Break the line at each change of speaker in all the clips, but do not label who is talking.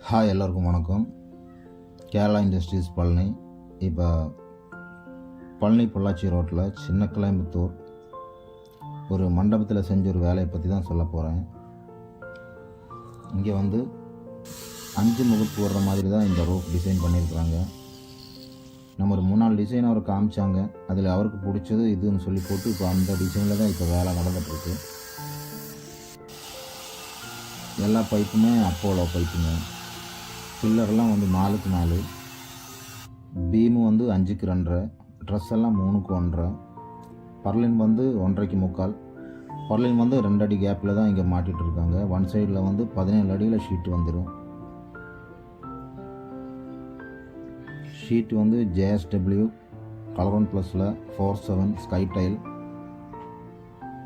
Hi, எல்லோருக்கும் வணக்கம். Kerala industries Palani. இப்போ பழனி பொள்ளாச்சி ரோட்டில் சின்ன கிளைம்புத்தூர் ஒரு மண்டபத்தில் செஞ்ச ஒரு வேலையை பற்றி தான் சொல்ல போகிறேன். இங்கே வந்து 5 முகப்பு போடுற மாதிரி தான் இந்த ரூஃப் டிசைன் பண்ணியிருக்கிறாங்க. நம்ம ஒரு 3 நாள் டிசைன் அவர் காமிச்சாங்க. அதில் அவருக்கு பிடிச்சது இதுன்னு சொல்லி போட்டு இப்போ அந்த டிசைனில் தான் இப்போ வேலை நடந்துகிட்ருக்கு. எல்லா பைப்புமே அப்போலோ பைப்புங்க. பில்லர்லாம் வந்து 4க்கு 4, பீமு வந்து 5க்கு 2, ட்ரெஸ் எல்லாம் 3க்கு 1.5, பர்லின் வந்து 1.5க்கு 3/4. பர்லின் வந்து 2 அடி கேப்பில் தான் இங்கே மாட்டிகிட்டு இருக்காங்க. ஒன் சைடில் வந்து 17 அடியில் ஷீட்டு வந்துடும். ஷீட்டு வந்து JSW கலர் 1+ல் 4/7 ஸ்கை டைல்.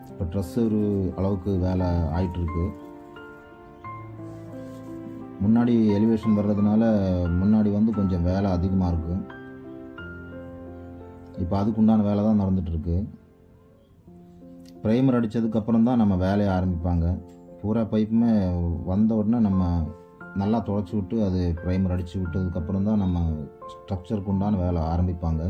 இப்போ ட்ரெஸ்ஸு ஒரு அளவுக்கு வேலை ஆகிட்டுருக்கு. முன்னாடி எலிவேஷன் வர்றதுனால முன்னாடி வந்து கொஞ்சம் வேலை அதிகமாக இருக்குது. இப்போ அதுக்குண்டான வேலை தான் நடந்துகிட்ருக்கு. ப்ரைமர் அடித்ததுக்கப்புறம் தான் நம்ம வேலையை ஆரம்பிப்பாங்க. பூரா பைப்புமே வந்த உடனே நம்ம நல்லா துடைச்சி விட்டு அது ப்ரைமர் அடித்து விட்டதுக்கப்புறம் தான் நம்ம ஸ்ட்ரக்சருக்கு உண்டான வேலை ஆரம்பிப்பாங்க.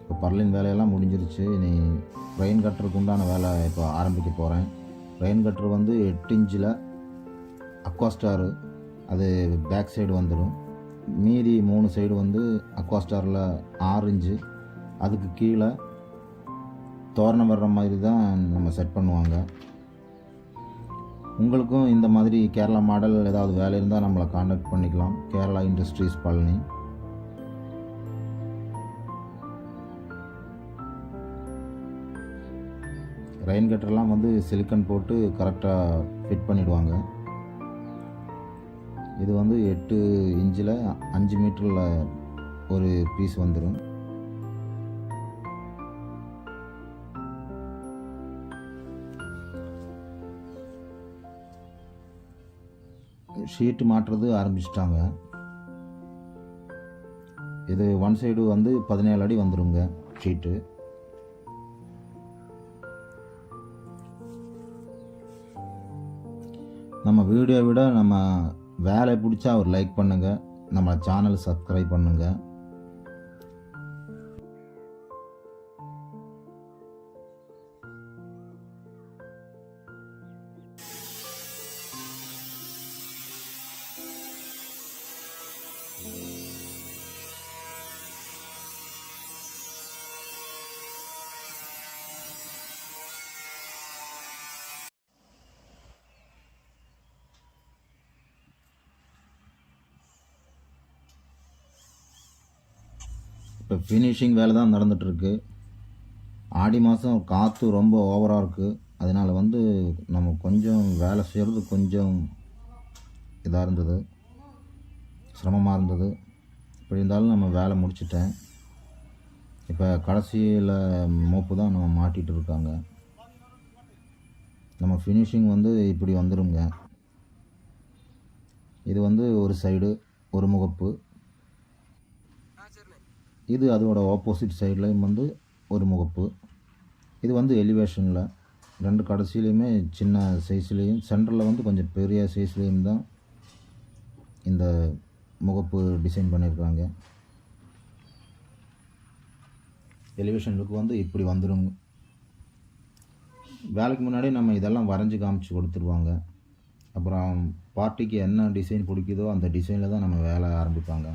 இப்போ பர்லின் வேலையெல்லாம் முடிஞ்சிருச்சு. இனி ரெயின் கட்டருக்கு உண்டான வேலை இப்போ ஆரம்பிக்க போகிறேன். ரெயின் கட்டர் வந்து 8 இன்ச்சில் அக்வாஸ்டாரு, அது பேக் சைடு வந்துடும். மீதி 3 சைடு வந்து அக்வாஸ்டாரில் 6 இன்ச்சு. அதுக்கு கீழே தோரணம் வர்ற மாதிரி தான் நம்ம செட் பண்ணுவாங்க. உங்களுக்கும் இந்த மாதிரி கேரளா மாடல் ஏதாவது வேலை இருந்தால் நம்மளை காண்டாக்ட் பண்ணிக்கலாம். கேரளா இண்டஸ்ட்ரீஸ் பழனி. ரெயின் கட்டர்லாம் வந்து சிலிக்கன் போட்டு கரெக்டாக ஃபிட் பண்ணிவிடுவாங்க. இது வந்து 8 இன்ச்சில் 5 மீட்டரில் ஒரு பீஸ் வந்துடும். ஷீட்டு மாட்டுறது ஆரம்பிச்சிட்டாங்க. இது ஒன் சைடு வந்து 17 அடி வந்துடுங்க ஷீட்டு. நம்ம வீடியோ விட நம்ம வேலை பிடிச்சா ஒரு லைக் பண்ணுங்கள், நம்ம சேனல் சப்ஸ்கிரைப் பண்ணுங்கள். இப்போ ஃபினிஷிங் வேலை தான் நடந்துகிட்ருக்கு. ஆடி மாதம் காற்று ரொம்ப ஓவராக இருக்குது. அதனால் வந்து நம்ம கொஞ்சம் வேலை செய்கிறது கொஞ்சம் இதாக இருந்தது, சிரமமாக இருந்தது. இப்படி இருந்தாலும் நம்ம வேலை முடிச்சிட்டேன். இப்போ கடைசியில் மோப்பு தான் நம்ம மாட்டிகிட்டு இருக்காங்க. நம்ம ஃபினிஷிங் வந்து இப்படி வந்துடுங்க. இது வந்து ஒரு சைடு ஒரு முகப்பு. இது அதோட ஆப்போசிட் சைட்லேயும் வந்து ஒரு முகப்பு. இது வந்து எலிவேஷனில் 2 கடைசிலையுமே சின்ன சைஸ்லேயும் சென்டரில் வந்து கொஞ்சம் பெரிய சைஸ்லேயும் தான் இந்த முகப்பு டிசைன் பண்ணியிருக்காங்க. எலிவேஷன் லுக் வந்து இப்படி வந்துடும். வேலைக்கு முன்னாடி நம்ம இதெல்லாம் வரைஞ்சி காமிச்சு கொடுத்துருவாங்க. அப்புறம் பார்ட்டிக்கு என்ன டிசைன் பிடிக்குதோ அந்த டிசைனில் தான் நம்ம வேலை ஆரம்பிப்பாங்க.